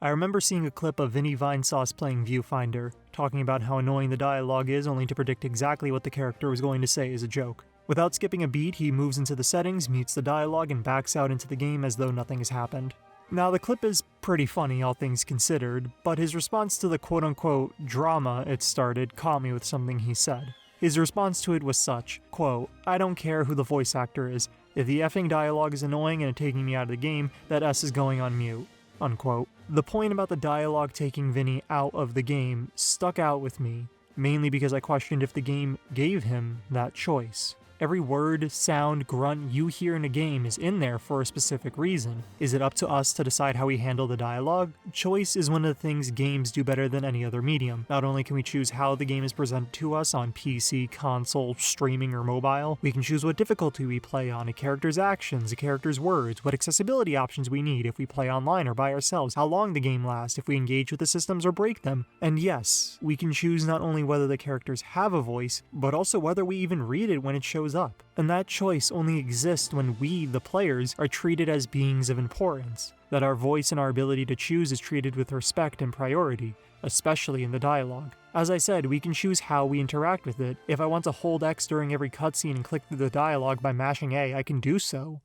I remember seeing a clip of Vinny Vinesauce playing Viewfinder, talking about how annoying the dialogue is only to predict exactly what the character was going to say as a joke. Without skipping a beat, he moves into the settings, mutes the dialogue, and backs out into the game as though nothing has happened. Now, the clip is pretty funny, all things considered, but his response to the quote-unquote drama it started caught me with something he said. His response to it was such, quote, "I don't care who the voice actor is. If the effing dialogue is annoying and taking me out of the game, that S is going on mute," unquote. The point about the dialogue taking Vinny out of the game stuck out with me, mainly because I questioned if the game gave him that choice. Every word, sound, grunt you hear in a game is in there for a specific reason. Is it up to us to decide how we handle the dialogue? Choice is one of the things games do better than any other medium. Not only can we choose how the game is presented to us on PC, console, streaming, or mobile, we can choose what difficulty we play on, a character's actions, a character's words, what accessibility options we need if we play online or by ourselves, how long the game lasts, if we engage with the systems or break them. And yes, we can choose not only whether the characters have a voice, but also whether we even read it when it shows up. And that choice only exists when we, the players, are treated as beings of importance. That our voice and our ability to choose is treated with respect and priority, especially in the dialogue. As I said, we can choose how we interact with it. If I want to hold X during every cutscene and click through the dialogue by mashing A, I can do so.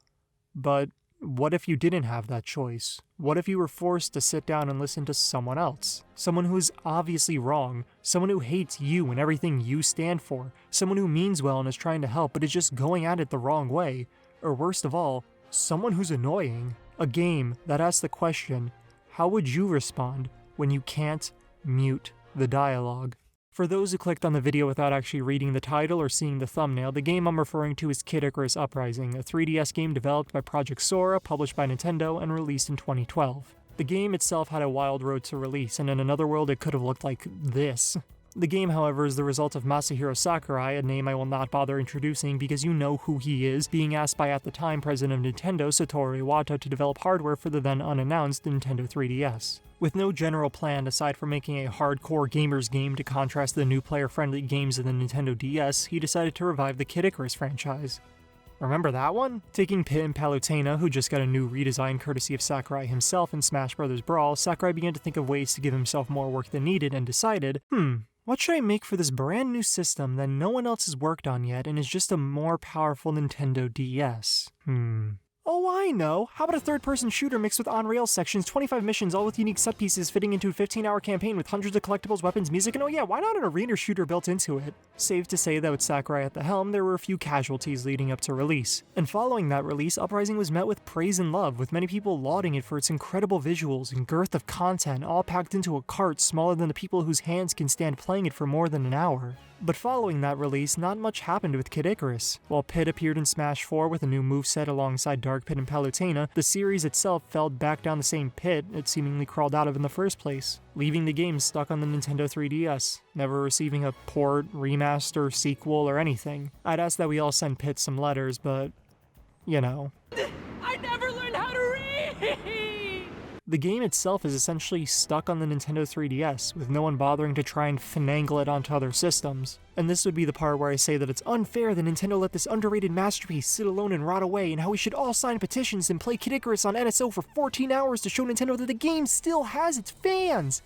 But what if you didn't have that choice? What if you were forced to sit down and listen to someone else? Someone who is obviously wrong, someone who hates you and everything you stand for, someone who means well and is trying to help but is just going at it the wrong way, or worst of all, someone who's annoying. A game that asks the question, how would you respond when you can't mute the dialogue? For those who clicked on the video without actually reading the title or seeing the thumbnail, the game I'm referring to is Icarus Uprising, a 3DS game developed by Project Sora, published by Nintendo, and released in 2012. The game itself had a wild road to release, and in another world it could have looked like this. The game, however, is the result of Masahiro Sakurai, a name I will not bother introducing because you know who he is, being asked by at the time president of Nintendo, Satoru Iwata, to develop hardware for the then unannounced Nintendo 3DS. With no general plan aside from making a hardcore gamers game to contrast the new player-friendly games of the Nintendo DS, he decided to revive the Kid Icarus franchise. Remember that one? Taking Pit and Palutena, who just got a new redesign courtesy of Sakurai himself in Smash Bros. Brawl, Sakurai began to think of ways to give himself more work than needed and decided, what should I make for this brand new system that no one else has worked on yet and is just a more powerful Nintendo DS? Oh, I know. How about a third-person shooter mixed with on-rails sections, 25 missions, all with unique set pieces fitting into a 15-hour campaign with hundreds of collectibles, weapons, music, and oh yeah, why not an arena shooter built into it? Safe to say that with Sakurai at the helm, there were a few casualties leading up to release. And following that release, Uprising was met with praise and love, with many people lauding it for its incredible visuals and girth of content, all packed into a cart smaller than the people whose hands can stand playing it for more than an hour. But following that release, not much happened with Kid Icarus. While Pit appeared in Smash 4 with a new moveset alongside Dark Pit and Palutena, the series itself fell back down the same pit it seemingly crawled out of in the first place, leaving the game stuck on the Nintendo 3DS, never receiving a port, remaster, sequel, or anything. I'd ask that we all send Pit some letters, but, you know. I never learned how to read! The game itself is essentially stuck on the Nintendo 3DS, with no one bothering to try and finagle it onto other systems. And this would be the part where I say that it's unfair that Nintendo let this underrated masterpiece sit alone and rot away, and how we should all sign petitions and play Kid Icarus on NSO for 14 hours to show Nintendo that the game still has its fans!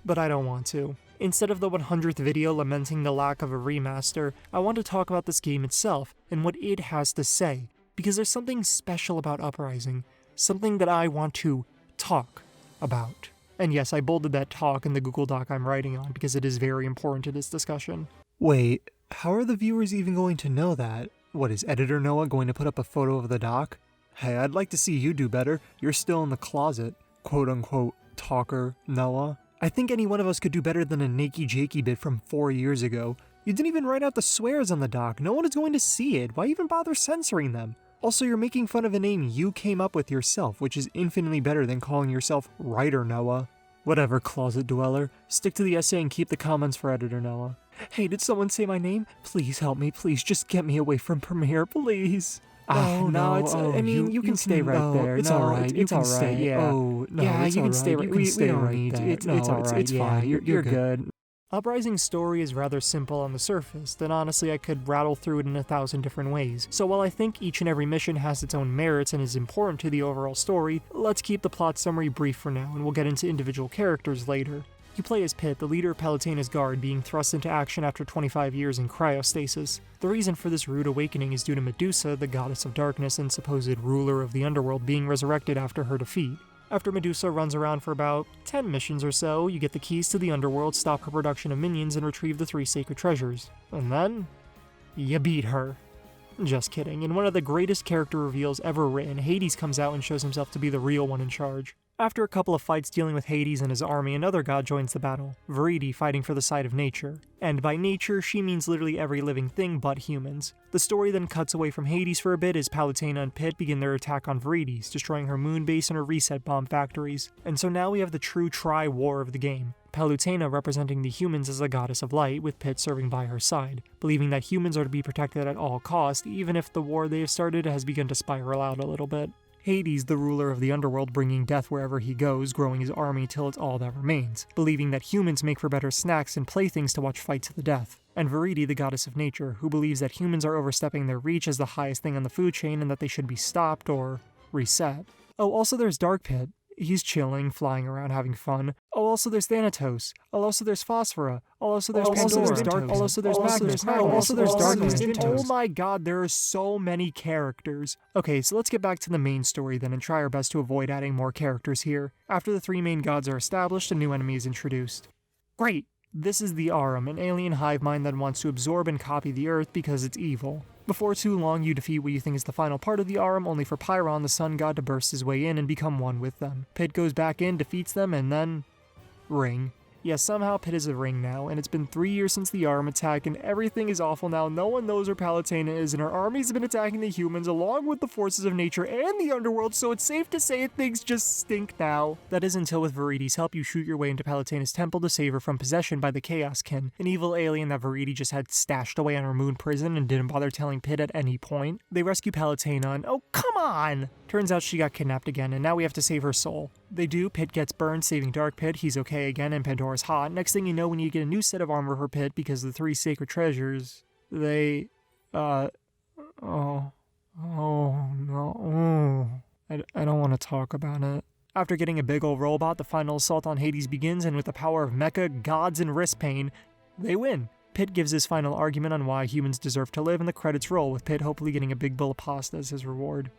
But I don't want to. Instead of the 100th video lamenting the lack of a remaster, I want to talk about this game itself, and what it has to say, because there's something special about Uprising, something that I want to talk about. And yes, I bolded that talk in the Google Doc I'm writing on because it is very important to this discussion. Wait, how are the viewers even going to know that? What, is Editor Noah going to put up a photo of the doc? Hey, I'd like to see you do better. You're still in the closet. Quote unquote, talker Noah. I think any one of us could do better than a Nakey Jakey bit from 4 years ago. You didn't even write out the swears on the doc. No one is going to see it. Why even bother censoring them? Also, you're making fun of a name you came up with yourself, which is infinitely better than calling yourself Writer Noah. Whatever, Closet Dweller. Stick to the essay and keep the comments for Editor Noah. Hey, did someone say my name? Please help me, please. Just get me away from Premiere, please. You can stay right there. It's alright. It's alright. Yeah. Oh, no, yeah, you can stay right. We don't need that. It's alright. It's fine. You're good. Uprising's story is rather simple on the surface, and honestly I could rattle through it in 1,000 different ways, so while I think each and every mission has its own merits and is important to the overall story, let's keep the plot summary brief for now and we'll get into individual characters later. You play as Pit, the leader of Palutena's guard, being thrust into action after 25 years in cryostasis. The reason for this rude awakening is due to Medusa, the goddess of darkness and supposed ruler of the underworld, being resurrected after her defeat. After Medusa runs around for about 10 missions or so, you get the keys to the underworld, stop her production of minions, and retrieve the 3 sacred treasures. And then, you beat her. Just kidding. In one of the greatest character reveals ever written, Hades comes out and shows himself to be the real one in charge. After a couple of fights dealing with Hades and his army, another god joins the battle, Viridi, fighting for the side of nature. And by nature, she means literally every living thing but humans. The story then cuts away from Hades for a bit as Palutena and Pit begin their attack on Virides, destroying her moon base and her reset bomb factories. And so now we have the true tri-war of the game. Palutena representing the humans as the goddess of light, with Pit serving by her side, believing that humans are to be protected at all costs, even if the war they have started has begun to spiral out a little bit. Hades, the ruler of the underworld, bringing death wherever he goes, growing his army till it's all that remains, believing that humans make for better snacks and playthings to watch fight to the death. And Viridi, the goddess of nature, who believes that humans are overstepping their reach as the highest thing on the food chain and that they should be stopped or reset. Oh, also there's Dark Pit. He's chilling, flying around, having fun. Oh, also there's Thanatos. Oh, also there's Phosphora. Oh, also there's Pandora. Oh, also there's Magnus. Oh, also there's Darkness. Oh my god, there are so many characters. Okay, so let's get back to the main story then and try our best to avoid adding more characters here. After the 3 main gods are established, a new enemy is introduced. Great! This is the Arum, an alien hive mind that wants to absorb and copy the Earth because it's evil. Before too long, you defeat what you think is the final part of the Arum, only for Pyrrhon, the sun god, to burst his way in and become one with them. Pit goes back in, defeats them, and then... Ring. Yes, somehow Pit is a ring now, and it's been 3 years since the Arum attack, and everything is awful now. No one knows where Palutena is, and her armies have been attacking the humans along with the forces of nature and the underworld, so it's safe to say things just stink now. That is until with Viridi's help you shoot your way into Palutena's temple to save her from possession by the Chaos Kin, an evil alien that Viridi just had stashed away on her moon prison and didn't bother telling Pit at any point. They rescue Palutena and oh come on! Turns out she got kidnapped again, and now we have to save her soul. They do, Pit gets burned, saving Dark Pit, he's okay again, and Pandora's hot. Next thing you know, when you get a new set of armor for Pit because the 3 sacred treasures, they, I don't want to talk about it. After getting a big ol' robot, the final assault on Hades begins, and with the power of mecha, gods, and wrist pain, they win. Pit gives his final argument on why humans deserve to live, and the credits roll, with Pit hopefully getting a big bowl of pasta as his reward.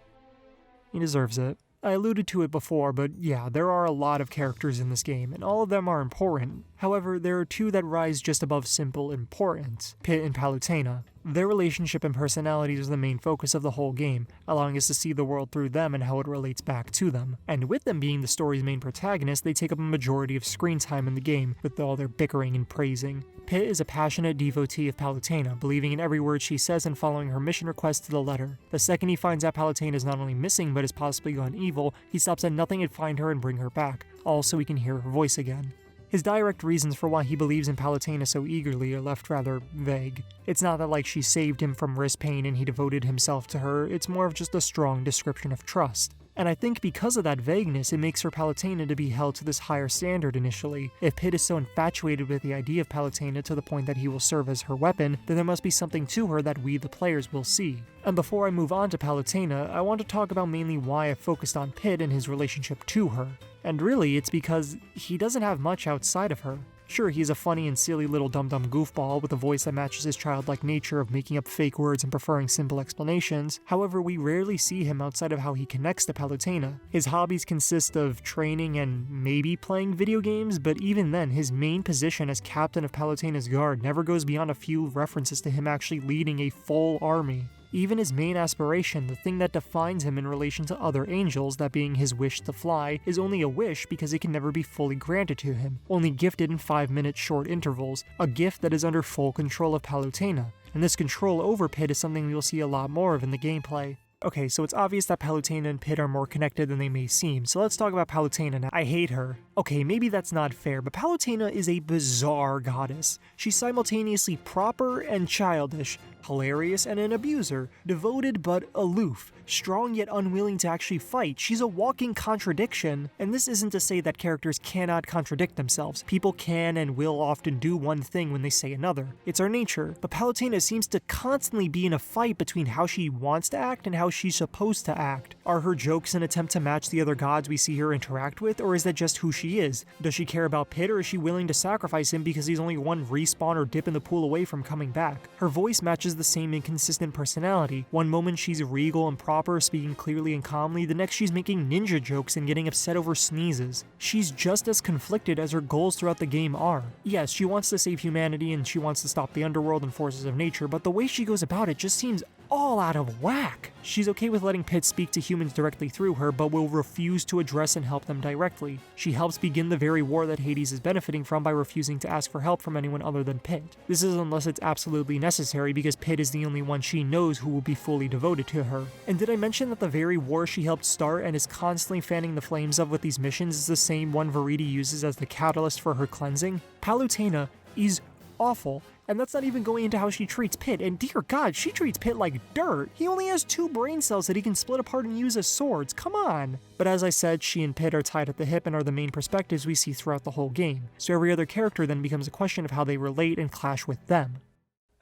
He deserves it. I alluded to it before, but yeah, there are a lot of characters in this game, and all of them are important. However, there are 2 that rise just above simple importance, Pit and Palutena. Their relationship and personalities are the main focus of the whole game, allowing us to see the world through them and how it relates back to them. And with them being the story's main protagonists, they take up a majority of screen time in the game, with all their bickering and praising. Pit is a passionate devotee of Palutena, believing in every word she says and following her mission request to the letter. The second he finds out Palutena is not only missing but has possibly gone evil, he stops at nothing to find her and bring her back, all so he can hear her voice again. His direct reasons for why he believes in Palutena so eagerly are left rather vague. It's not that like she saved him from wrist pain and he devoted himself to her, it's more of just a strong description of trust. And I think because of that vagueness, it makes for Palutena to be held to this higher standard initially. If Pit is so infatuated with the idea of Palutena to the point that he will serve as her weapon, then there must be something to her that we, the players, will see. And before I move on to Palutena, I want to talk about mainly why I focused on Pit and his relationship to her. And really, it's because he doesn't have much outside of her. Sure, he's a funny and silly little dum-dum goofball with a voice that matches his childlike nature of making up fake words and preferring simple explanations. However, we rarely see him outside of how he connects to Palutena. His hobbies consist of training and maybe playing video games, but even then, his main position as captain of Palutena's guard never goes beyond a few references to him actually leading a full army. Even his main aspiration, the thing that defines him in relation to other angels, that being his wish to fly, is only a wish because it can never be fully granted to him, only gifted in 5-minute short intervals, a gift that is under full control of Palutena, and this control over Pit is something we will see a lot more of in the gameplay. Okay, so it's obvious that Palutena and Pit are more connected than they may seem, so let's talk about Palutena now. I hate her. Okay, maybe that's not fair, but Palutena is a bizarre goddess. She's simultaneously proper and childish. hilarious and an abuser, devoted but aloof, strong yet unwilling to actually fight. She's a walking contradiction, and this isn't to say that characters cannot contradict themselves. People can and will often do one thing when they say another. It's our nature, but Palutena seems to constantly be in a fight between how she wants to act and how she's supposed to act. Are her jokes an attempt to match the other gods we see her interact with, or is that just who she is? Does she care about Pit, or is she willing to sacrifice him because he's only one respawn or dip in the pool away from coming back? Her voice matches the same inconsistent personality. One moment she's regal and proper, speaking clearly and calmly, the next she's making ninja jokes and getting upset over sneezes. She's just as conflicted as her goals throughout the game are. Yes, she wants to save humanity and she wants to stop the underworld and forces of nature, but the way she goes about it just seems all out of whack. She's okay with letting Pit speak to humans directly through her, but will refuse to address and help them directly. She helps begin the very war that Hades is benefiting from by refusing to ask for help from anyone other than Pit. This is unless it's absolutely necessary, because Pit is the only one she knows who will be fully devoted to her. And did I mention that the very war she helped start and is constantly fanning the flames of with these missions is the same one Veridi uses as the catalyst for her cleansing? Palutena is awful, and that's not even going into how she treats Pit, and dear god, she treats Pit like dirt. He only has 2 brain cells that he can split apart and use as swords, come on! But as I said, she and Pit are tied at the hip and are the main perspectives we see throughout the whole game, so every other character then becomes a question of how they relate and clash with them.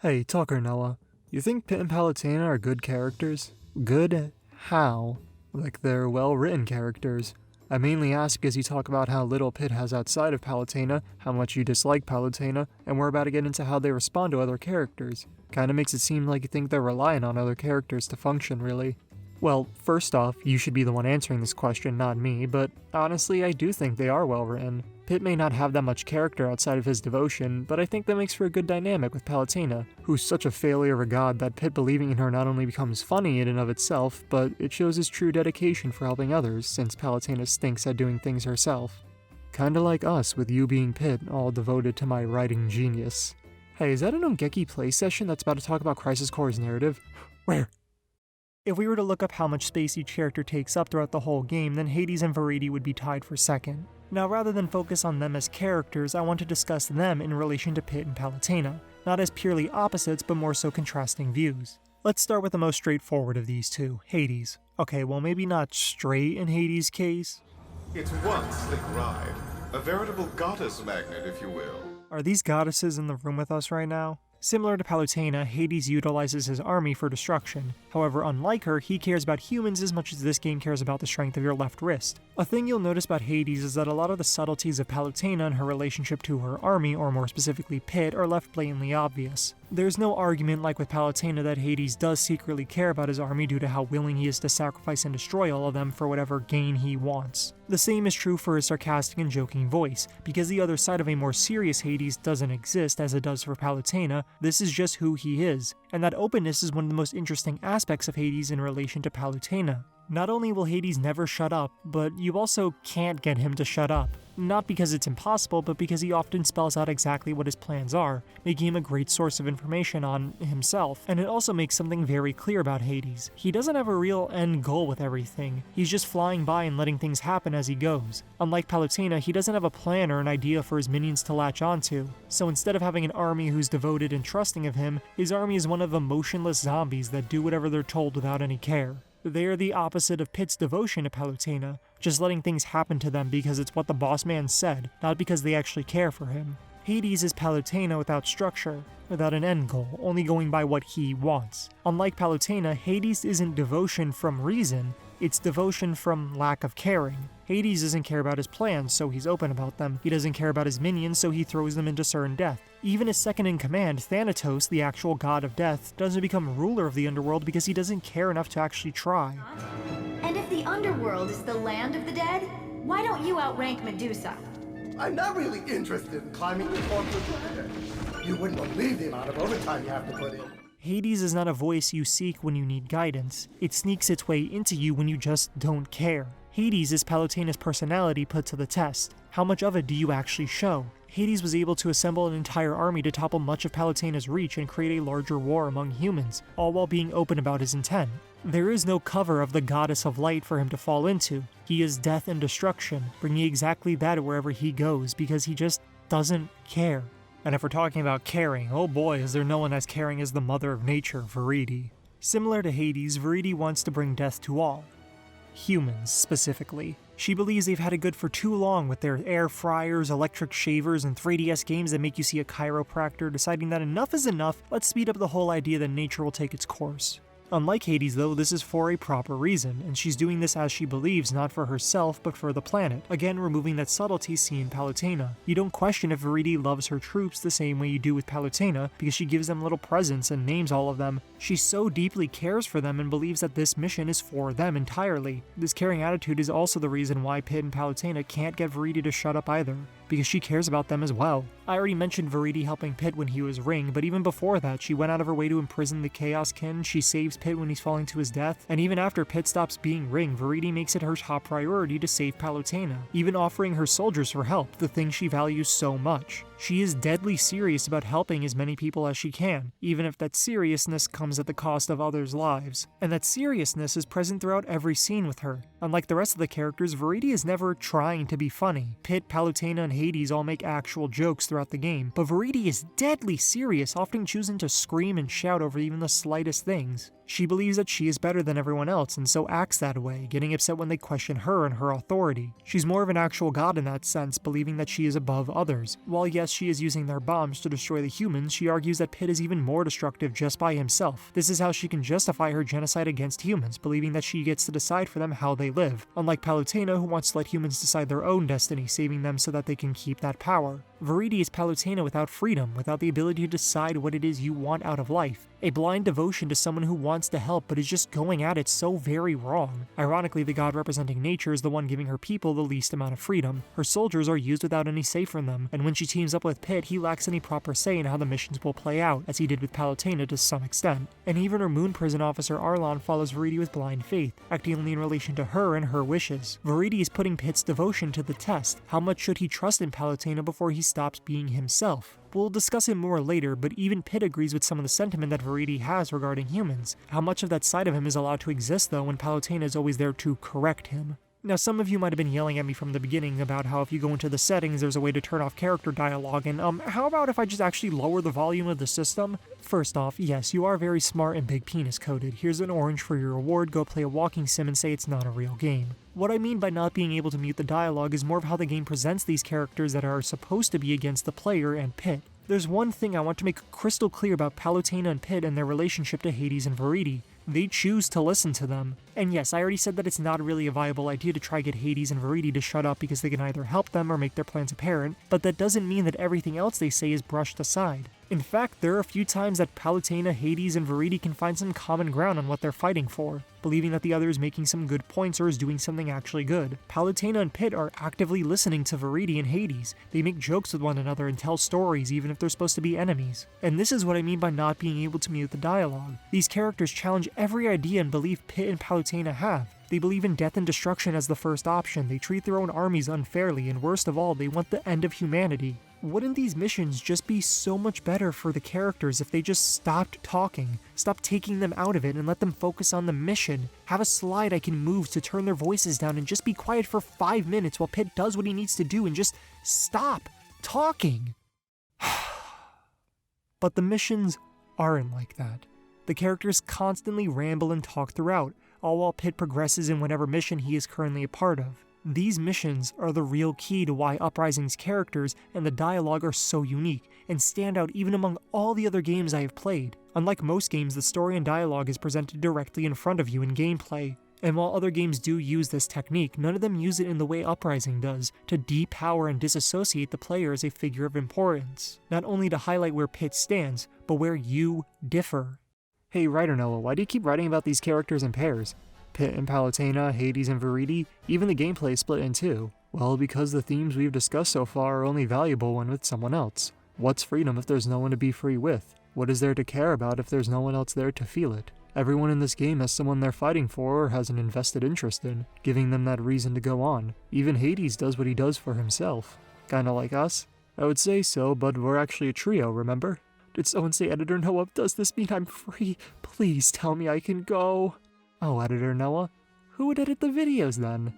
Hey, Tucker Noah, you think Pit and Palutena are good characters? Good how? Like they're well-written characters. I mainly ask because you talk about how little Pit has outside of Palutena, how much you dislike Palutena, and we're about to get into how they respond to other characters. Kinda makes it seem like you think they're relying on other characters to function, really. Well, first off, you should be the one answering this question, not me, but honestly, I do think they are well written. Pit may not have that much character outside of his devotion, but I think that makes for a good dynamic with Palutena, who's such a failure of a god that Pit believing in her not only becomes funny in and of itself, but it shows his true dedication for helping others, since Palutena stinks at doing things herself. Kinda like us, with you being Pit, all devoted to my writing genius. Hey, is that an Ongeki play session that's about to talk about Crisis Core's narrative? Where? If we were to look up how much space each character takes up throughout the whole game, then Hades and Veridi would be tied for second. Now, rather than focus on them as characters, I want to discuss them in relation to Pit and Palutena, not as purely opposites, but more so contrasting views. Let's start with the most straightforward of these two, Hades. Okay, well maybe not straight in Hades' case. It's one slick ride. A veritable goddess magnet, if you will. Are these goddesses in the room with us right now? Similar to Palutena, Hades utilizes his army for destruction. However, unlike her, he cares about humans as much as this game cares about the strength of your left wrist. A thing you'll notice about Hades is that a lot of the subtleties of Palutena and her relationship to her army, or more specifically Pit, are left blatantly obvious. There's no argument like with Palutena that Hades does secretly care about his army due to how willing he is to sacrifice and destroy all of them for whatever gain he wants. The same is true for his sarcastic and joking voice. Because the other side of a more serious Hades doesn't exist as it does for Palutena, this is just who he is, and that openness is one of the most interesting aspects of Hades in relation to Palutena. Not only will Hades never shut up, but you also can't get him to shut up. Not because it's impossible, but because he often spells out exactly what his plans are, making him a great source of information on himself. And it also makes something very clear about Hades. He doesn't have a real end goal with everything. He's just flying by and letting things happen as he goes. Unlike Palutena, he doesn't have a plan or an idea for his minions to latch onto. So instead of having an army who's devoted and trusting of him, his army is one of emotionless zombies that do whatever they're told without any care. They are the opposite of Pit's devotion to Palutena, just letting things happen to them because it's what the boss man said, not because they actually care for him. Hades is Palutena without structure, without an end goal, only going by what he wants. Unlike Palutena, Hades isn't devotion from reason, it's devotion from lack of caring. Hades doesn't care about his plans, so he's open about them. He doesn't care about his minions, so he throws them into certain death. Even his second in command, Thanatos, the actual god of death, doesn't become ruler of the underworld because he doesn't care enough to actually try. And if the underworld is the land of the dead, why don't you outrank Medusa? I'm not really interested in climbing the corporate ladder. You wouldn't believe the amount of overtime you have to put in. Hades is not a voice you seek when you need guidance. It sneaks its way into you when you just don't care. Hades is Palutena's personality put to the test. How much of it do you actually show? Hades was able to assemble an entire army to topple much of Palutena's reach and create a larger war among humans, all while being open about his intent. There is no cover of the goddess of light for him to fall into. He is death and destruction, bringing exactly that wherever he goes because he just doesn't care. And if we're talking about caring, oh boy, is there no one as caring as the mother of nature, Veridi. Similar to Hades, Veridi wants to bring death to all. Humans, specifically. She believes they've had it good for too long with their air fryers, electric shavers, and 3DS games that make you see a chiropractor, deciding that enough is enough, let's speed up the whole idea that nature will take its course. Unlike Hades though, this is for a proper reason, and she's doing this as she believes, not for herself, but for the planet, again removing that subtlety seen in Palutena. You don't question if Veridi loves her troops the same way you do with Palutena, because she gives them little presents and names all of them. She so deeply cares for them and believes that this mission is for them entirely. This caring attitude is also the reason why Pit and Palutena can't get Veridi to shut up either, because she cares about them as well. I already mentioned Veridi helping Pit when he was Ring, but even before that, she went out of her way to imprison the Chaos Kin, she saves Pit when he's falling to his death, and even after Pit stops being Ring, Veridi makes it her top priority to save Palutena, even offering her soldiers for help, the thing she values so much. She is deadly serious about helping as many people as she can, even if that seriousness comes at the cost of others' lives. And that seriousness is present throughout every scene with her. Unlike the rest of the characters, Veridi is never trying to be funny. Pit, Palutena, and Hades all make actual jokes throughout the game, but Veridi is deadly serious, often choosing to scream and shout over even the slightest things. She believes that she is better than everyone else and so acts that way, getting upset when they question her and her authority. She's more of an actual god in that sense, believing that she is above others. While yes, she is using their bombs to destroy the humans, she argues that Pit is even more destructive just by himself. This is how she can justify her genocide against humans, believing that she gets to decide for them how they live, unlike Palutena, who wants to let humans decide their own destiny, saving them so that they can keep that power. Veridi is Palutena without freedom, without the ability to decide what it is you want out of life. A blind devotion to someone who wants to help but is just going at it so very wrong. Ironically, the god representing nature is the one giving her people the least amount of freedom. Her soldiers are used without any say from them, and when she teams up with Pit, he lacks any proper say in how the missions will play out, as he did with Palutena to some extent. And even her moon prison officer Arlon follows Veridi with blind faith, acting only in relation to her and her wishes. Veridi is putting Pit's devotion to the test. How much should he trust in Palutena before he stops being himself? We'll discuss it more later, but even Pit agrees with some of the sentiment that Veridi has regarding humans. How much of that side of him is allowed to exist though when Palutena is always there to correct him? Now, some of you might have been yelling at me from the beginning about how if you go into the settings, there's a way to turn off character dialogue, and how about if I just actually lower the volume of the system? First off, yes, you are very smart and big penis coded. Here's an orange for your reward, go play a walking sim and say it's not a real game. What I mean by not being able to mute the dialogue is more of how the game presents these characters that are supposed to be against the player and Pit. There's one thing I want to make crystal clear about Palutena and Pit and their relationship to Hades and Veridi. They choose to listen to them. And yes, I already said that it's not really a viable idea to try get Hades and Veridi to shut up because they can either help them or make their plans apparent, but that doesn't mean that everything else they say is brushed aside. In fact, there are a few times that Palutena, Hades, and Veridi can find some common ground on what they're fighting for, believing that the other is making some good points or is doing something actually good. Palutena and Pit are actively listening to Veridi and Hades. They make jokes with one another and tell stories even if they're supposed to be enemies. And this is what I mean by not being able to mute the dialogue. These characters challenge every idea and belief Pit and Palutena have. They believe in death and destruction as the first option, they treat their own armies unfairly, and worst of all, they want the end of humanity. Wouldn't these missions just be so much better for the characters if they just stopped talking, stopped taking them out of it, and let them focus on the mission? Have a slide I can move to turn their voices down and just be quiet for 5 minutes while Pit does what he needs to do and just stop talking. But the missions aren't like that. The characters constantly ramble and talk throughout, all while Pit progresses in whatever mission he is currently a part of. These missions are the real key to why Uprising's characters and the dialogue are so unique, and stand out even among all the other games I have played. Unlike most games, the story and dialogue is presented directly in front of you in gameplay. And while other games do use this technique, none of them use it in the way Uprising does, to depower and disassociate the player as a figure of importance. Not only to highlight where Pit stands, but where you differ. Hey writer Noah, why do you keep writing about these characters in pairs? Pit and Palutena, Hades and Veridi, even the gameplay is split in two. Well, because the themes we've discussed so far are only valuable when with someone else. What's freedom if there's no one to be free with? What is there to care about if there's no one else there to feel it? Everyone in this game has someone they're fighting for or has an invested interest in, giving them that reason to go on. Even Hades does what he does for himself. Kinda like us? I would say so, but we're actually a trio, remember? Did someone say Editor Noah, does this mean I'm free? Please tell me I can go. Oh, Editor Noah, who would edit the videos then?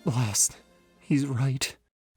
Blast. He's right.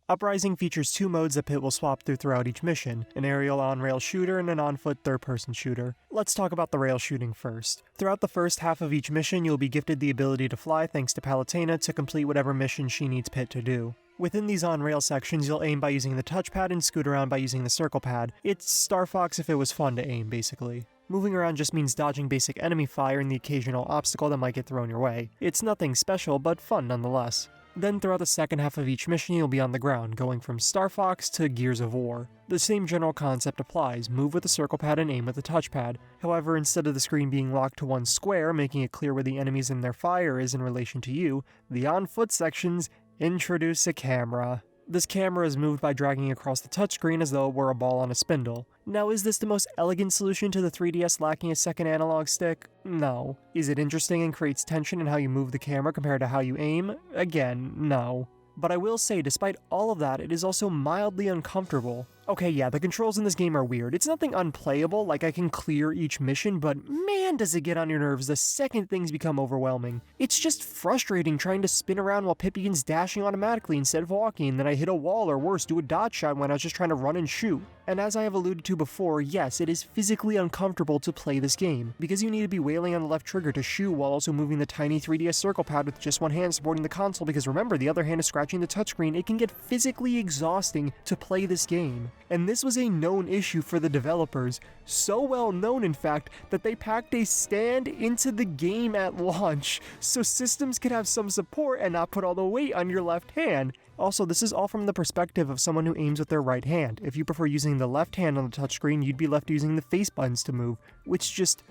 Uprising features two modes that Pit will swap throughout each mission, an aerial on-rail shooter and an on-foot third-person shooter. Let's talk about the rail shooting first. Throughout the first half of each mission, you'll be gifted the ability to fly thanks to Palutena to complete whatever mission she needs Pit to do. Within these on-rail sections, you'll aim by using the touchpad and scoot around by using the circle pad. It's Star Fox if it was fun to aim, basically. Moving around just means dodging basic enemy fire and the occasional obstacle that might get thrown your way. It's nothing special, but fun nonetheless. Then throughout the second half of each mission you'll be on the ground, going from Star Fox to Gears of War. The same general concept applies, move with the circle pad and aim with the touchpad. However, instead of the screen being locked to one square, making it clear where the enemies and their fire is in relation to you, the on-foot sections introduce a camera. This camera is moved by dragging across the touchscreen as though it were a ball on a spindle. Now, is this the most elegant solution to the 3DS lacking a second analog stick? No. Is it interesting and creates tension in how you move the camera compared to how you aim? Again, no. But I will say, despite all of that, it is also mildly uncomfortable. Okay, yeah, the controls in this game are weird. It's nothing unplayable, like I can clear each mission, but man does it get on your nerves the second things become overwhelming. It's just frustrating trying to spin around while Pit begins dashing automatically instead of walking, and then I hit a wall or worse, do a dodge shot when I was just trying to run and shoot. And as I have alluded to before, yes, it is physically uncomfortable to play this game, because you need to be wailing on the left trigger to shoot while also moving the tiny 3DS circle pad with just one hand supporting the console, because remember, the other hand is scratching the touchscreen. It can get physically exhausting to play this game. And this was a known issue for the developers, so well known in fact that they packed a stand into the game at launch, so systems could have some support and not put all the weight on your left hand. Also, this is all from the perspective of someone who aims with their right hand. If you prefer using the left hand on the touchscreen, you'd be left using the face buttons to move, which just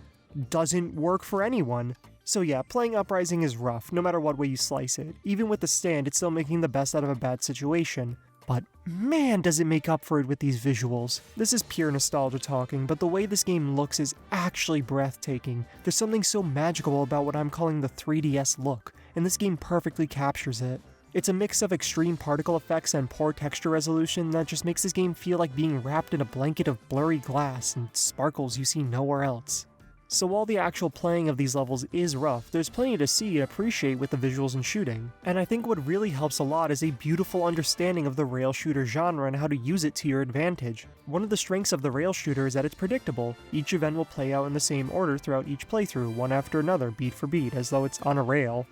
doesn't work for anyone. So yeah, playing Uprising is rough, no matter what way you slice it. Even with the stand, it's still making the best out of a bad situation. But man, does it make up for it with these visuals. This is pure nostalgia talking, but the way this game looks is actually breathtaking. There's something so magical about what I'm calling the 3DS look, and this game perfectly captures it. It's a mix of extreme particle effects and poor texture resolution that just makes this game feel like being wrapped in a blanket of blurry glass and sparkles you see nowhere else. So while the actual playing of these levels is rough, there's plenty to see and appreciate with the visuals and shooting. And I think what really helps a lot is a beautiful understanding of the rail shooter genre and how to use it to your advantage. One of the strengths of the rail shooter is that it's predictable. Each event will play out in the same order throughout each playthrough, one after another, beat for beat, as though it's on a rail.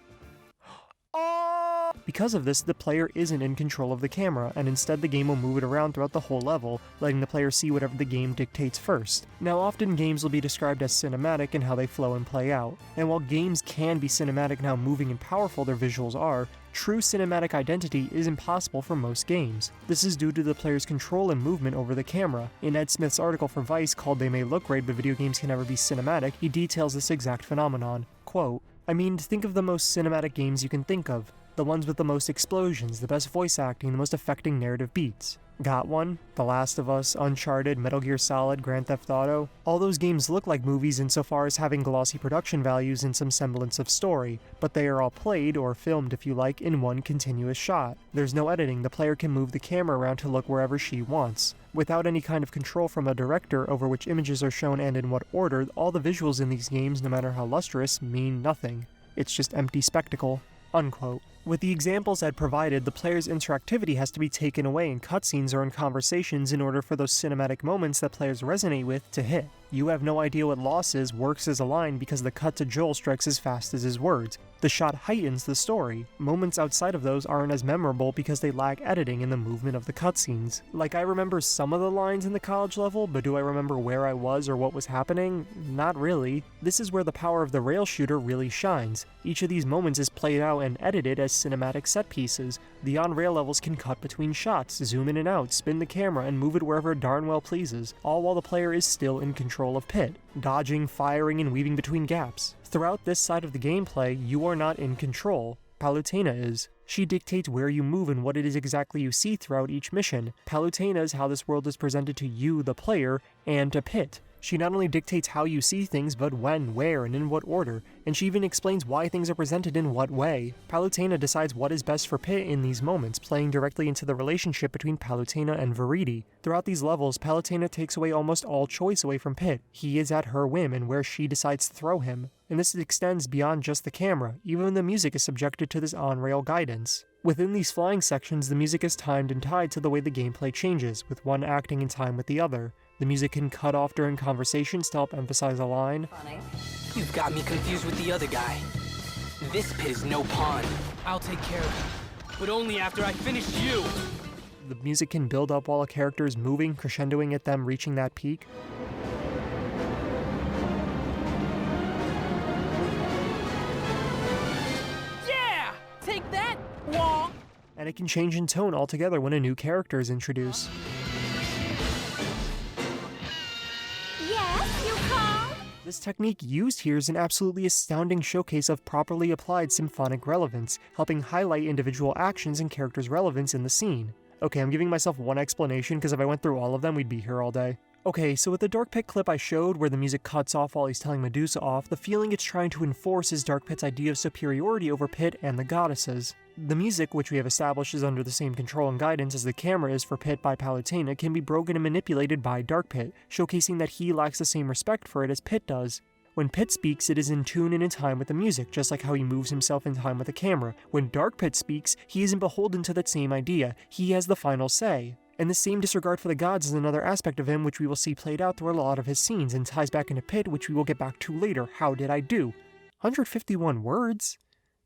Because of this, the player isn't in control of the camera, and instead the game will move it around throughout the whole level, letting the player see whatever the game dictates first. Now, often games will be described as cinematic in how they flow and play out, and while games can be cinematic in how moving and powerful their visuals are, true cinematic identity is impossible for most games. This is due to the player's control and movement over the camera. In Ed Smith's article for Vice called "They May Look Great, but Video Games Can Never Be Cinematic," he details this exact phenomenon. Quote, "I mean, think of the most cinematic games you can think of. The ones with the most explosions, the best voice acting, the most affecting narrative beats. Got one? The Last of Us, Uncharted, Metal Gear Solid, Grand Theft Auto. All those games look like movies insofar as having glossy production values and some semblance of story, but they are all played, or filmed if you like, in one continuous shot. There's no editing, the player can move the camera around to look wherever she wants. Without any kind of control from a director over which images are shown and in what order, all the visuals in these games, no matter how lustrous, mean nothing. It's just empty spectacle." Unquote. With the examples I'd provided, the player's interactivity has to be taken away in cutscenes or in conversations in order for those cinematic moments that players resonate with to hit. You have no idea what loss is works as a line because the cut to Joel strikes as fast as his words. The shot heightens the story. Moments outside of those aren't as memorable because they lack editing in the movement of the cutscenes. Like, I remember some of the lines in the college level, but do I remember where I was or what was happening? Not really. This is where the power of the rail shooter really shines. Each of these moments is played out and edited as cinematic set pieces. The on-rail levels can cut between shots, zoom in and out, spin the camera, and move it wherever it darn well pleases, all while the player is still in control of Pit, dodging, firing, and weaving between gaps. Throughout this side of the gameplay, you are not in control. Palutena is. She dictates where you move and what it is exactly you see throughout each mission. Palutena is how this world is presented to you, the player, and to Pit. She not only dictates how you see things, but when, where, and in what order, and she even explains why things are presented in what way. Palutena decides what is best for Pit in these moments, playing directly into the relationship between Palutena and Veridi. Throughout these levels, Palutena takes away almost all choice away from Pit. He is at her whim and where she decides to throw him. And this extends beyond just the camera, even the music is subjected to this on-rail guidance. Within these flying sections, the music is timed and tied to the way the gameplay changes, with one acting in time with the other. The music can cut off during conversations to help emphasize a line. You've got me confused with the other guy. This Pit is no pawn. I'll take care of him, but only after I finish you. The music can build up while a character is moving, crescendoing at them reaching that peak. Yeah! Take that, Wong! And it can change in tone altogether when a new character is introduced. Yes, you call? This technique used here is an absolutely astounding showcase of properly applied symphonic relevance, helping highlight individual actions and characters' relevance in the scene. Okay, I'm giving myself one explanation because if I went through all of them, we'd be here all day. Okay, so with the Dark Pit clip I showed where the music cuts off while he's telling Medusa off, the feeling it's trying to enforce is Dark Pit's idea of superiority over Pit and the goddesses. The music, which we have established is under the same control and guidance as the camera is for Pit by Palutena, can be broken and manipulated by Dark Pit, showcasing that he lacks the same respect for it as Pit does. When Pit speaks, it is in tune and in time with the music, just like how he moves himself in time with the camera. When Dark Pit speaks, he isn't beholden to that same idea, he has the final say. And the same disregard for the gods is another aspect of him which we will see played out through a lot of his scenes and ties back into Pit, which we will get back to later. How did I do? 151 words?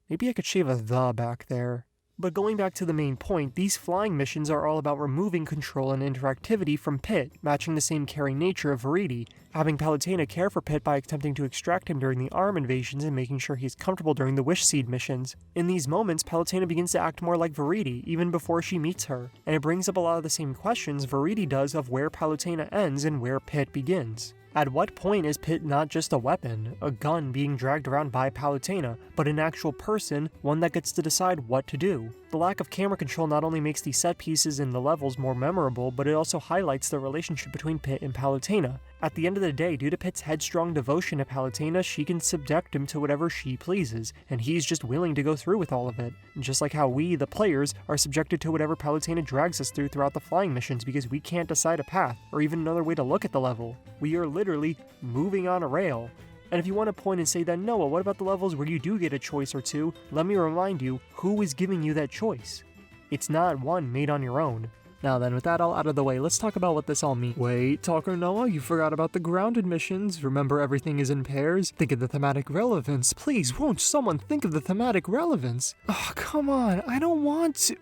Maybe I could shave a "the" back there. But going back to the main point, these flying missions are all about removing control and interactivity from Pit, matching the same caring nature of Veridi, having Palutena care for Pit by attempting to extract him during the arm invasions and making sure he's comfortable during the Wish Seed missions. In these moments, Palutena begins to act more like Veridi, even before she meets her, and it brings up a lot of the same questions Veridi does of where Palutena ends and where Pit begins. At what point is Pit not just a weapon, a gun being dragged around by Palutena, but an actual person, one that gets to decide what to do? The lack of camera control not only makes the set pieces in the levels more memorable, but it also highlights the relationship between Pit and Palutena. At the end of the day, due to Pit's headstrong devotion to Palutena, she can subject him to whatever she pleases, and he's just willing to go through with all of it. Just like how we, the players, are subjected to whatever Palutena drags us throughout the flying missions because we can't decide a path, or even another way to look at the level. We are literally moving on a rail. And if you want to point and say then, Noah, what about the levels where you do get a choice or two? Let me remind you, who is giving you that choice? It's not one made on your own. Now then, with that all out of the way, let's talk about what this all means. Wait, Talker Noah, you forgot about the grounded missions. Remember everything is in pairs? Think of the thematic relevance. Please, won't someone think of the thematic relevance? Oh, come on, I don't want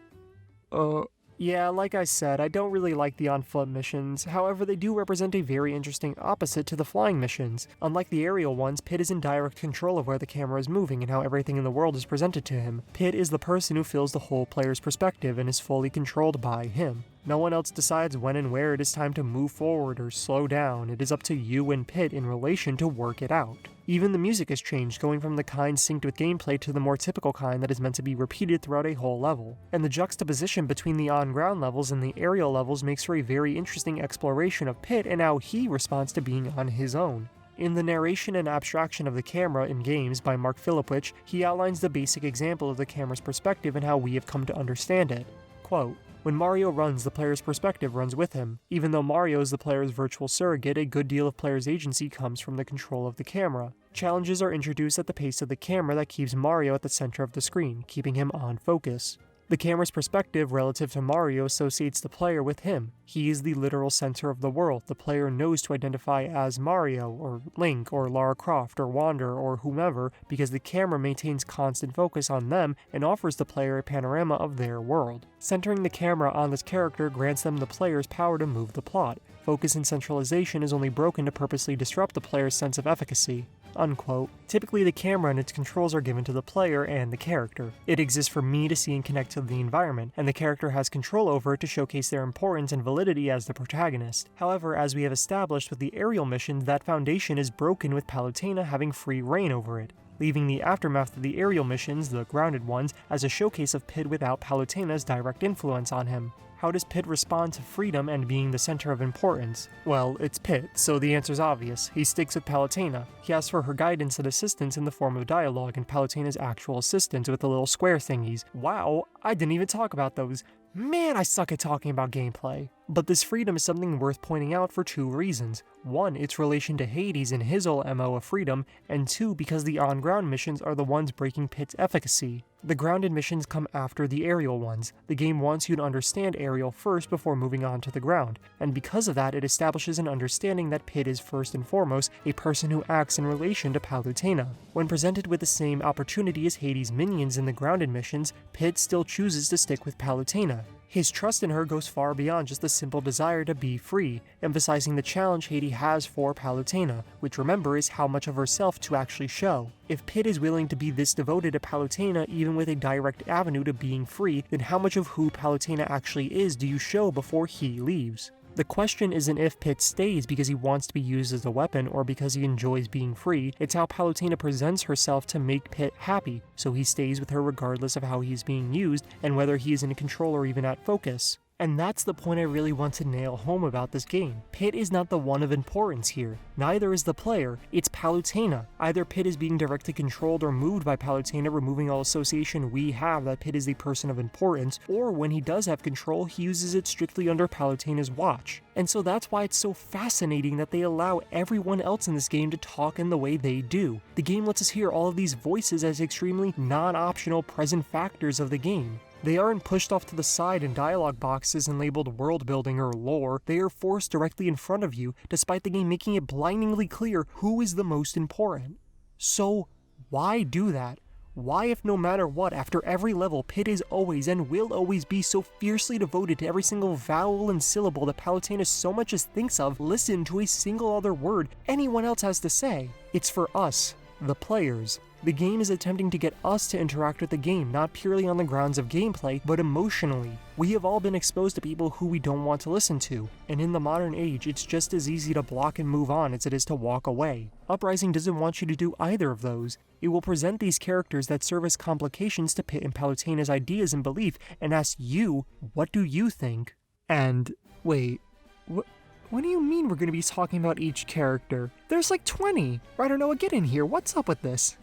to... Yeah, like I said, I don't really like the on-foot missions. However, they do represent a very interesting opposite to the flying missions. Unlike the aerial ones, Pit is in direct control of where the camera is moving and how everything in the world is presented to him. Pit is the person who feels the whole player's perspective and is fully controlled by him. No one else decides when and where it is time to move forward or slow down. It is up to you and Pit in relation to work it out. Even the music has changed, going from the kind synced with gameplay to the more typical kind that is meant to be repeated throughout a whole level. And the juxtaposition between the on-ground levels and the aerial levels makes for a very interesting exploration of Pit and how he responds to being on his own. In the Narration and Abstraction of the Camera in Games by Mark Filipowich, he outlines the basic example of the camera's perspective and how we have come to understand it. Quote, "When Mario runs, the player's perspective runs with him. Even though Mario is the player's virtual surrogate, a good deal of player's agency comes from the control of the camera. Challenges are introduced at the pace of the camera that keeps Mario at the center of the screen, keeping him on focus. The camera's perspective relative to Mario associates the player with him. He is the literal center of the world. The player knows to identify as Mario, or Link, or Lara Croft, or Wander, or whomever, because the camera maintains constant focus on them and offers the player a panorama of their world. Centering the camera on this character grants them the player's power to move the plot. Focus and centralization is only broken to purposely disrupt the player's sense of efficacy." Unquote. Typically, the camera and its controls are given to the player and the character. It exists for me to see and connect to the environment, and the character has control over it to showcase their importance and validity as the protagonist. However, as we have established with the aerial missions, that foundation is broken with Palutena having free reign over it, leaving the aftermath of the aerial missions, the grounded ones, as a showcase of Pit without Palutena's direct influence on him. How does Pit respond to freedom and being the center of importance? Well, it's Pit, so the answer's obvious. He sticks with Palutena. He asks for her guidance and assistance in the form of dialogue and Palutena's actual assistance with the little square thingies. Wow, I didn't even talk about those. Man, I suck at talking about gameplay. But this freedom is something worth pointing out for two reasons. One, its relation to Hades and his whole MO of freedom, and two, because the on-ground missions are the ones breaking Pit's efficacy. The grounded missions come after the aerial ones. The game wants you to understand aerial first before moving on to the ground, and because of that it establishes an understanding that Pit is first and foremost a person who acts in relation to Palutena. When presented with the same opportunity as Hades' minions in the grounded missions, Pit still chooses to stick with Palutena. His trust in her goes far beyond just the simple desire to be free, emphasizing the challenge Hades has for Palutena, which remember is how much of herself to actually show. If Pit is willing to be this devoted to Palutena even with a direct avenue to being free, then how much of who Palutena actually is do you show before he leaves? The question isn't if Pit stays because he wants to be used as a weapon or because he enjoys being free, it's how Palutena presents herself to make Pit happy, so he stays with her regardless of how he is being used and whether he is in control or even at focus. And that's the point I really want to nail home about this game. Pit is not the one of importance here. Neither is the player, it's Palutena. Either Pit is being directly controlled or moved by Palutena, removing all association we have that Pit is the person of importance, or when he does have control, he uses it strictly under Palutena's watch. And so that's why it's so fascinating that they allow everyone else in this game to talk in the way they do. The game lets us hear all of these voices as extremely non-optional present factors of the game. They aren't pushed off to the side in dialogue boxes and labeled world building or lore, they are forced directly in front of you, despite the game making it blindingly clear who is the most important. So, why do that? Why, if no matter what, after every level, Pit is always and will always be so fiercely devoted to every single vowel and syllable that Palutena so much as thinks of, listen to a single other word anyone else has to say? It's for us, the players. The game is attempting to get us to interact with the game, not purely on the grounds of gameplay, but emotionally. We have all been exposed to people who we don't want to listen to, and in the modern age, it's just as easy to block and move on as it is to walk away. Uprising doesn't want you to do either of those. It will present these characters that serve as complications to Pit and Palutena's ideas and belief, and ask you, what do you think? And, wait, what do you mean we're going to be talking about each character? There's like 20! Writer Noah, get in here, what's up with this?